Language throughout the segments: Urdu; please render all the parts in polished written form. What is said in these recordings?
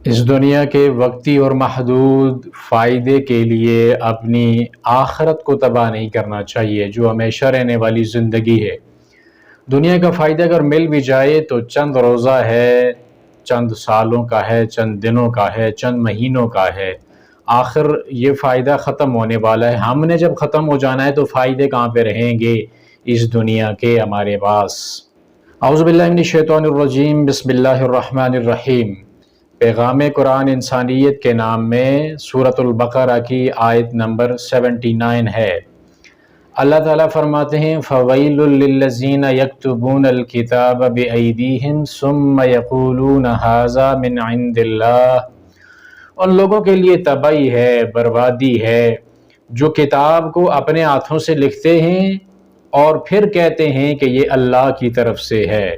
اس دنیا کے وقتی اور محدود فائدے کے لیے اپنی آخرت کو تباہ نہیں کرنا چاہیے، جو ہمیشہ رہنے والی زندگی ہے۔ دنیا کا فائدہ اگر مل بھی جائے تو چند روزہ ہے، چند سالوں کا ہے، چند دنوں کا ہے، چند مہینوں کا ہے۔ آخر یہ فائدہ ختم ہونے والا ہے۔ ہم نے جب ختم ہو جانا ہے تو فائدے کہاں پہ رہیں گے اس دنیا کے ہمارے پاس۔ اعوذ باللہ من الشیطان الرجیم، بسم اللہ الرحمن الرحیم۔ پیغام قرآن انسانیت کے نام میں سورۃ البقرہ کی آیت نمبر 79 ہے۔ اللہ تعالیٰ فرماتے ہیں فَوَيْلٌ لِّلَّذِينَ يَكْتُبُونَ الْكِتَابَ بِأَيْدِيهِمْ ثُمَّ يَقُولُونَ هَٰذَا مِنْ عِندِ اللَّهِ۔ ان لوگوں کے لیے تباہی ہے، بربادی ہے، جو کتاب کو اپنے ہاتھوں سے لکھتے ہیں اور پھر کہتے ہیں کہ یہ اللہ کی طرف سے ہے۔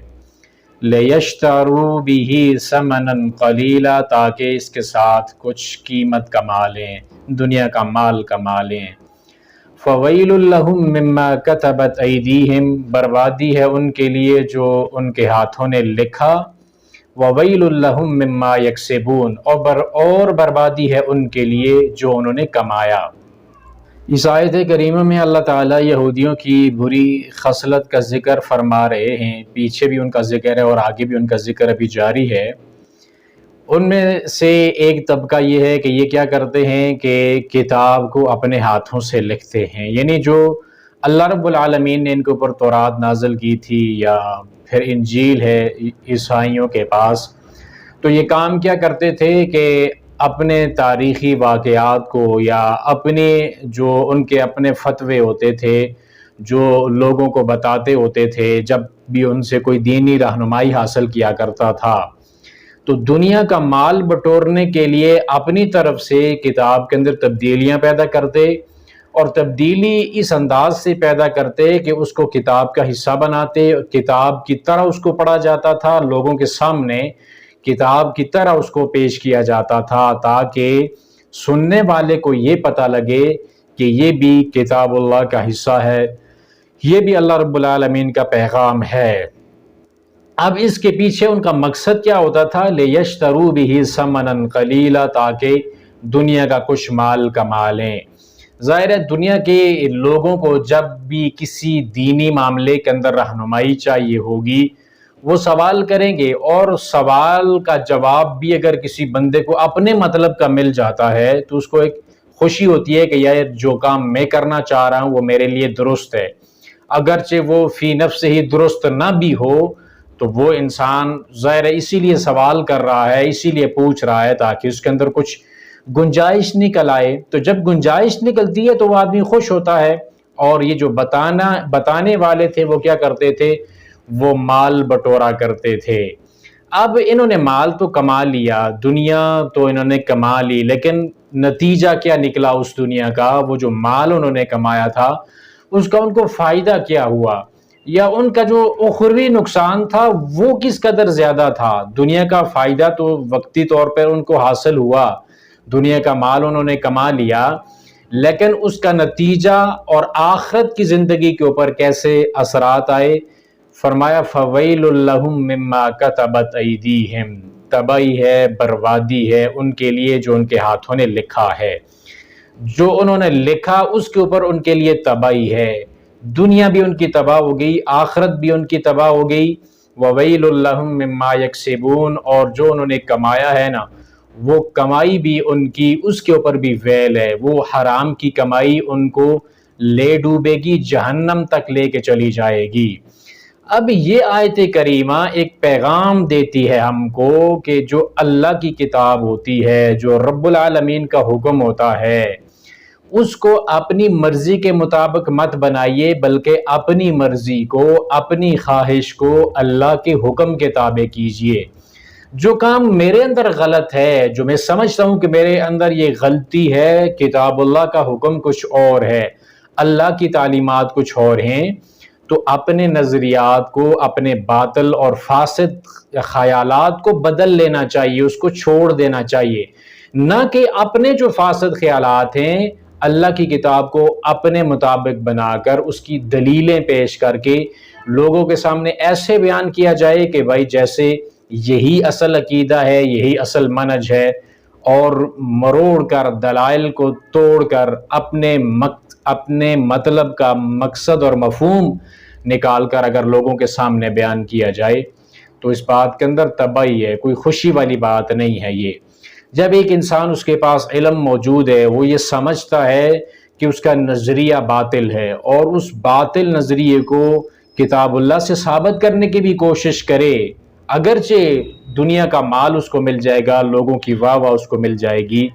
لِيَشْتَرُوا بِهِ ثَمَنًا قَلِيلًا، تاکہ اس کے ساتھ کچھ قیمت کما لیں، دنیا کا مال کما لیں۔ فَوَيْلٌ لَّهُم مِّمَّا كَتَبَتْ أَيْدِيهِمْ، بربادی ہے ان کے لیے جو ان کے ہاتھوں نے لکھا۔ وَوَيْلٌ لَّهُم مِّمَّا يَكْسِبُونَ، اور بربادی ہے ان کے لیے جو انہوں نے کمایا۔ اس آیت کریمہ میں اللہ تعالیٰ یہودیوں کی بری خصلت کا ذکر فرما رہے ہیں، پیچھے بھی ان کا ذکر ہے اور آگے بھی ان کا ذکر ابھی جاری ہے۔ ان میں سے ایک طبقہ یہ ہے کہ یہ کیا کرتے ہیں کہ کتاب کو اپنے ہاتھوں سے لکھتے ہیں، یعنی جو اللہ رب العالمین نے ان کے اوپر تورات نازل کی تھی یا پھر انجیل ہے عیسائیوں کے پاس، تو یہ کام کیا کرتے تھے کہ اپنے تاریخی واقعات کو یا اپنے جو ان کے اپنے فتوے ہوتے تھے جو لوگوں کو بتاتے ہوتے تھے جب بھی ان سے کوئی دینی رہنمائی حاصل کیا کرتا تھا، تو دنیا کا مال بٹورنے کے لیے اپنی طرف سے کتاب کے اندر تبدیلیاں پیدا کرتے، اور تبدیلی اس انداز سے پیدا کرتے کہ اس کو کتاب کا حصہ بناتے، کتاب کی طرح اس کو پڑھا جاتا تھا، لوگوں کے سامنے کتاب کی طرح اس کو پیش کیا جاتا تھا، تاکہ سننے والے کو یہ پتہ لگے کہ یہ بھی کتاب اللہ کا حصہ ہے، یہ بھی اللہ رب العالمین کا پیغام ہے۔ اب اس کے پیچھے ان کا مقصد کیا ہوتا تھا؟ لِيَشْتَرُوا بِهِ ثَمَنًا قَلِيلًا، تاکہ دنیا کا کچھ مال کما لیں۔ ظاہر ہے دنیا کے لوگوں کو جب بھی کسی دینی معاملے کے اندر رہنمائی چاہیے ہوگی، وہ سوال کریں گے، اور سوال کا جواب بھی اگر کسی بندے کو اپنے مطلب کا مل جاتا ہے تو اس کو ایک خوشی ہوتی ہے کہ یار جو کام میں کرنا چاہ رہا ہوں وہ میرے لیے درست ہے، اگرچہ وہ فی نفس ہی درست نہ بھی ہو، تو وہ انسان ظاہر ہے اسی لیے سوال کر رہا ہے، اسی لیے پوچھ رہا ہے تاکہ اس کے اندر کچھ گنجائش نکل آئے۔ تو جب گنجائش نکلتی ہے تو وہ آدمی خوش ہوتا ہے، اور یہ جو بتانے والے تھے وہ کیا کرتے تھے؟ وہ مال بٹورا کرتے تھے۔ اب انہوں نے مال تو کما لیا، دنیا تو انہوں نے کما لی، لیکن نتیجہ کیا نکلا اس دنیا کا؟ وہ جو مال انہوں نے کمایا تھا اس کا ان کو فائدہ کیا ہوا، یا ان کا جو اخروی نقصان تھا وہ کس قدر زیادہ تھا؟ دنیا کا فائدہ تو وقتی طور پر ان کو حاصل ہوا، دنیا کا مال انہوں نے کما لیا، لیکن اس کا نتیجہ اور آخرت کی زندگی کے اوپر کیسے اثرات آئے؟ فرمایا فَوَيْلٌ لَّهُم مِّمَّا كَتَبَتْ أَيْدِيهِمْ، تباہی ہے، بربادی ہے ان کے لیے جو ان کے ہاتھوں نے لکھا ہے، جو انہوں نے لکھا اس کے اوپر ان کے لیے تباہی ہے، دنیا بھی ان کی تباہ ہو گئی، آخرت بھی ان کی تباہ ہو گئی۔ وَوَيْلٌ لَّهُم مِّمَّا يَكْسِبُونَ، اور جو انہوں نے کمایا ہے نا، وہ کمائی بھی ان کی، اس کے اوپر بھی ویل ہے، وہ حرام کی کمائی ان کو لے ڈوبے گی، جہنم تک لے کے چلی جائے گی۔ اب یہ آیت کریمہ ایک پیغام دیتی ہے ہم کو کہ جو اللہ کی کتاب ہوتی ہے، جو رب العالمین کا حکم ہوتا ہے، اس کو اپنی مرضی کے مطابق مت بنائیے، بلکہ اپنی مرضی کو، اپنی خواہش کو اللہ کے حکم کے تابع کیجئے۔ جو کام میرے اندر غلط ہے، جو میں سمجھتا ہوں کہ میرے اندر یہ غلطی ہے، کتاب اللہ کا حکم کچھ اور ہے، اللہ کی تعلیمات کچھ اور ہیں، تو اپنے نظریات کو، اپنے باطل اور فاسد خیالات کو بدل لینا چاہیے، اس کو چھوڑ دینا چاہیے، نہ کہ اپنے جو فاسد خیالات ہیں اللہ کی کتاب کو اپنے مطابق بنا کر اس کی دلیلیں پیش کر کے لوگوں کے سامنے ایسے بیان کیا جائے کہ بھائی جیسے یہی اصل عقیدہ ہے، یہی اصل منہج ہے، اور مروڑ کر دلائل کو توڑ کر اپنے مطلب کا مقصد اور مفہوم نکال کر اگر لوگوں کے سامنے بیان کیا جائے تو اس بات کے اندر تباہی ہے، کوئی خوشی والی بات نہیں ہے یہ۔ جب ایک انسان اس کے پاس علم موجود ہے، وہ یہ سمجھتا ہے کہ اس کا نظریہ باطل ہے اور اس باطل نظریے کو کتاب اللہ سے ثابت کرنے کی بھی کوشش کرے، اگرچہ دنیا کا مال اس کو مل جائے گا، لوگوں کی واہ واہ اس کو مل جائے گی،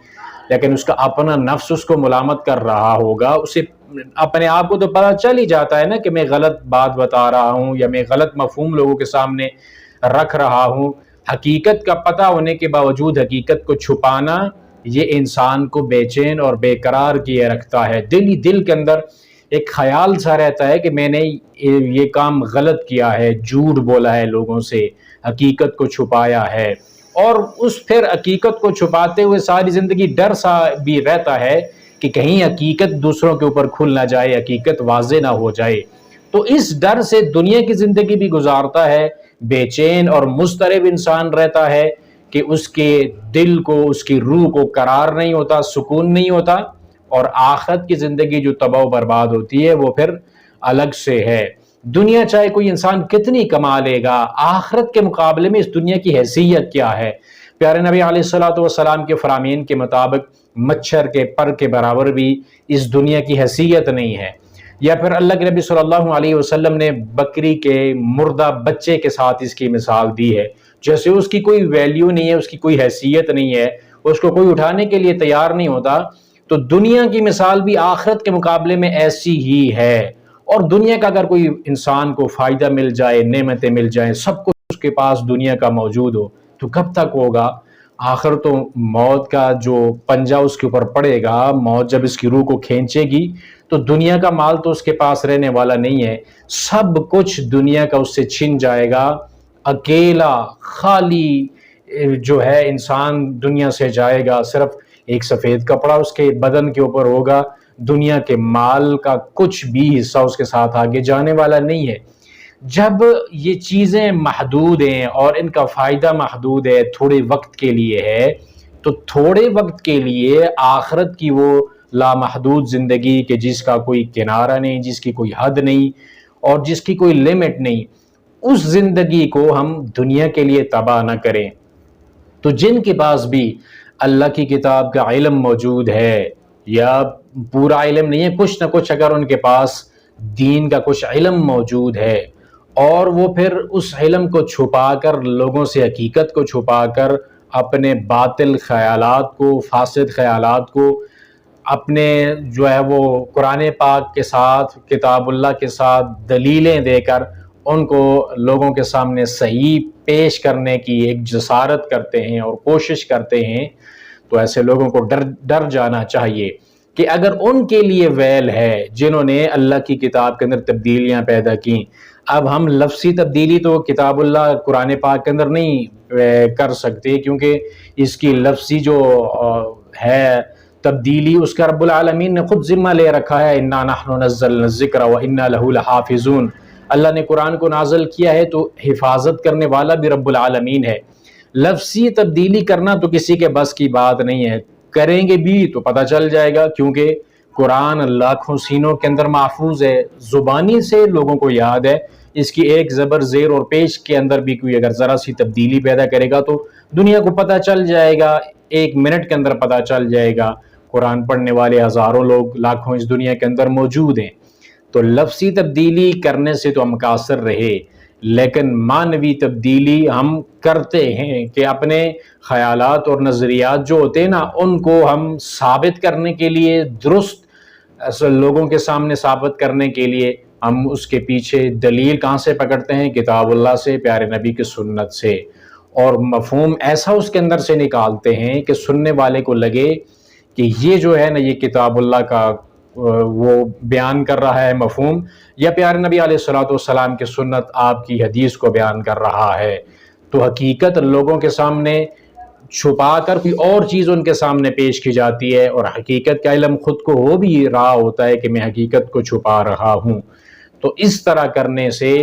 لیکن اس کا اپنا نفس اس کو ملامت کر رہا ہوگا۔ اسے اپنے آپ کو تو پتہ چل ہی جاتا ہے نا کہ میں غلط بات بتا رہا ہوں یا میں غلط مفہوم لوگوں کے سامنے رکھ رہا ہوں۔ حقیقت کا پتہ ہونے کے باوجود حقیقت کو چھپانا یہ انسان کو بے چین اور بے قرار کیے رکھتا ہے۔ دل ہی دل کے اندر ایک خیال سا رہتا ہے کہ میں نے یہ کام غلط کیا ہے، جھوٹ بولا ہے لوگوں سے، حقیقت کو چھپایا ہے، اور اس پھر حقیقت کو چھپاتے ہوئے ساری زندگی ڈر سا بھی رہتا ہے کہ کہیں حقیقت دوسروں کے اوپر کھل نہ جائے، حقیقت واضح نہ ہو جائے۔ تو اس ڈر سے دنیا کی زندگی بھی گزارتا ہے، بے چین اور مضطرب انسان رہتا ہے کہ اس کے دل کو، اس کی روح کو قرار نہیں ہوتا، سکون نہیں ہوتا، اور آخرت کی زندگی جو تباہ و برباد ہوتی ہے وہ پھر الگ سے ہے۔ دنیا چاہے کوئی انسان کتنی کما لے گا، آخرت کے مقابلے میں اس دنیا کی حیثیت کیا ہے؟ پیارے نبی علیہ الصلوۃ والسلام کے فرامین کے مطابق مچھر کے پر کے برابر بھی اس دنیا کی حیثیت نہیں ہے۔ یا پھر اللہ کے نبی صلی اللہ علیہ وسلم نے بکری کے مردہ بچے کے ساتھ اس کی مثال دی ہے، جیسے اس کی کوئی ویلیو نہیں ہے، اس کی کوئی حیثیت نہیں ہے، اس کو کوئی اٹھانے کے لیے تیار نہیں ہوتا۔ تو دنیا کی مثال بھی آخرت کے مقابلے میں ایسی ہی ہے، اور دنیا کا اگر کوئی انسان کو فائدہ مل جائے، نعمتیں مل جائیں، سب کچھ اس کے پاس دنیا کا موجود ہو، تو کب تک ہوگا؟ آخر تو موت کا جو پنجہ اس کے اوپر پڑے گا، موت جب اس کی روح کو کھینچے گی تو دنیا کا مال تو اس کے پاس رہنے والا نہیں ہے، سب کچھ دنیا کا اس سے چھن جائے گا۔ اکیلا خالی جو ہے انسان دنیا سے جائے گا، صرف ایک سفید کپڑا اس کے بدن کے اوپر ہوگا، دنیا کے مال کا کچھ بھی حصہ اس کے ساتھ آگے جانے والا نہیں ہے۔ جب یہ چیزیں محدود ہیں اور ان کا فائدہ محدود ہے، تھوڑے وقت کے لیے ہے، تو تھوڑے وقت کے لیے آخرت کی وہ لامحدود زندگی کہ جس کا کوئی کنارہ نہیں، جس کی کوئی حد نہیں اور جس کی کوئی لیمٹ نہیں، اس زندگی کو ہم دنیا کے لیے تباہ نہ کریں۔ تو جن کے پاس بھی اللہ کی کتاب کا علم موجود ہے، یا پورا علم نہیں ہے، کچھ نہ کچھ اگر ان کے پاس دین کا کچھ علم موجود ہے، اور وہ پھر اس علم کو چھپا کر، لوگوں سے حقیقت کو چھپا کر، اپنے باطل خیالات کو، فاسد خیالات کو، اپنے جو ہے وہ قرآن پاک کے ساتھ، کتاب اللہ کے ساتھ دلیلیں دے کر ان کو لوگوں کے سامنے صحیح پیش کرنے کی ایک جسارت کرتے ہیں اور کوشش کرتے ہیں، تو ایسے لوگوں کو ڈر جانا چاہیے کہ اگر ان کے لیے ویل ہے جنہوں نے اللہ کی کتاب کے اندر تبدیلیاں پیدا کی۔ اب ہم لفظی تبدیلی تو کتاب اللہ قرآن پاک کے اندر نہیں کر سکتے، کیونکہ اس کی لفظی جو ہے تبدیلی، اس کا رب العالمین نے خود ذمہ لے رکھا ہے، اِنَّا نَحْنُ نَزَّلْنَا الذِّكْرَ وَإِنَّا لَهُ لَحَافِظُونَ۔ اللہ نے قرآن کو نازل کیا ہے تو حفاظت کرنے والا بھی رب العالمین ہے۔ لفظی تبدیلی کرنا تو کسی کے بس کی بات نہیں ہے، کریں گے بھی تو پتہ چل جائے گا، کیونکہ قرآن لاکھوں سینوں کے اندر محفوظ ہے، زبانی سے لوگوں کو یاد ہے۔ اس کی ایک زبر زیر اور پیش کے اندر بھی کوئی اگر ذرا سی تبدیلی پیدا کرے گا تو دنیا کو پتہ چل جائے گا، ایک منٹ کے اندر پتہ چل جائے گا۔ قرآن پڑھنے والے ہزاروں لوگ، لاکھوں اس دنیا کے اندر موجود ہیں، تو لفظی تبدیلی کرنے سے تو ہم قاصر رہے، لیکن معنوی تبدیلی ہم کرتے ہیں کہ اپنے خیالات اور نظریات جو ہوتے ہیں نا، ان کو ہم ثابت کرنے کے لیے، درست لوگوں کے سامنے ثابت کرنے کے لیے ہم اس کے پیچھے دلیل کہاں سے پکڑتے ہیں؟ کتاب اللہ سے، پیارے نبی کی سنت سے، اور مفہوم ایسا اس کے اندر سے نکالتے ہیں کہ سننے والے کو لگے کہ یہ جو ہے نا، یہ کتاب اللہ کا وہ بیان کر رہا ہے مفہوم، یا پیارے نبی علیہ الصلوۃ والسلام کی سنت آپ کی حدیث کو بیان کر رہا ہے۔ تو حقیقت لوگوں کے سامنے چھپا کر کوئی اور چیز ان کے سامنے پیش کی جاتی ہے، اور حقیقت کا علم خود کو ہو بھی رہا ہوتا ہے کہ میں حقیقت کو چھپا رہا ہوں۔ تو اس طرح کرنے سے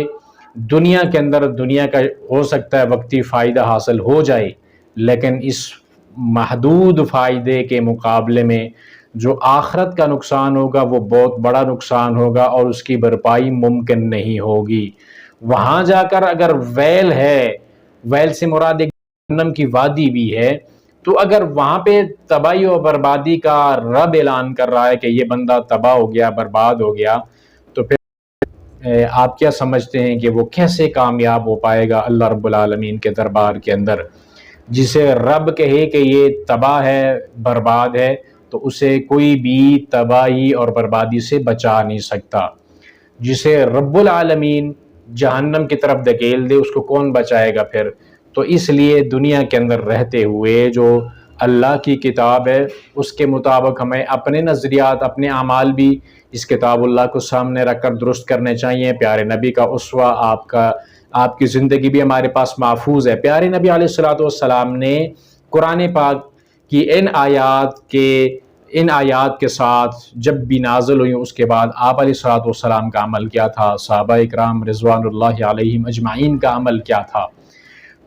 دنیا کے اندر دنیا کا ہو سکتا ہے وقتی فائدہ حاصل ہو جائے، لیکن اس محدود فائدے کے مقابلے میں جو آخرت کا نقصان ہوگا وہ بہت بڑا نقصان ہوگا اور اس کی بھرپائی ممکن نہیں ہوگی۔ وہاں جا کر اگر ویل ہے، ویل سے مراد ایک جہنم کی وادی بھی ہے، تو اگر وہاں پہ تباہی و بربادی کا رب اعلان کر رہا ہے کہ یہ بندہ تباہ ہو گیا، برباد ہو گیا، تو پھر آپ کیا سمجھتے ہیں کہ وہ کیسے کامیاب ہو پائے گا اللہ رب العالمین کے دربار کے اندر؟ جسے رب کہے کہ یہ تباہ ہے، برباد ہے، تو اسے کوئی بھی تباہی اور بربادی سے بچا نہیں سکتا۔ جسے رب العالمین جہنم کی طرف دھکیل دے اس کو کون بچائے گا پھر؟ تو اس لیے دنیا کے اندر رہتے ہوئے جو اللہ کی کتاب ہے اس کے مطابق ہمیں اپنے نظریات، اپنے اعمال بھی اس کتاب اللہ کو سامنے رکھ کر درست کرنے چاہیے۔ پیارے نبی کا اسوہ، آپ کی زندگی بھی ہمارے پاس محفوظ ہے۔ پیارے نبی علیہ الصلوۃ والسلام نے قرآن پاک کی ان آیات کے ساتھ جب بھی نازل ہوئی اس کے بعد آپ علیہ الصلوۃ والسلام کا عمل کیا تھا، صحابہ اکرام رضوان اللہ علیہم اجمعین کا عمل کیا تھا،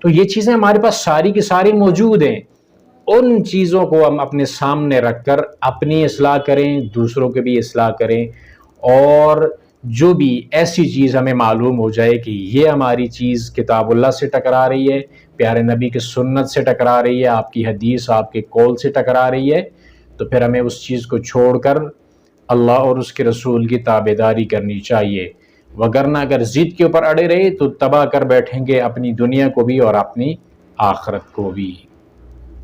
تو یہ چیزیں ہمارے پاس ساری کی ساری موجود ہیں۔ ان چیزوں کو ہم اپنے سامنے رکھ کر اپنی اصلاح کریں، دوسروں کے بھی اصلاح کریں، اور جو بھی ایسی چیز ہمیں معلوم ہو جائے کہ یہ ہماری چیز کتاب اللہ سے ٹکرا رہی ہے، پیارے نبی کی سنت سے ٹکرا رہی ہے، آپ کی حدیث، آپ کے قول سے ٹکرا رہی ہے، تو پھر ہمیں اس چیز کو چھوڑ کر اللہ اور اس کے رسول کی تابعداری کرنی چاہیے۔ وگرنہ اگر ضد کے اوپر اڑے رہے تو تباہ کر بیٹھیں گے اپنی دنیا کو بھی اور اپنی آخرت کو بھی۔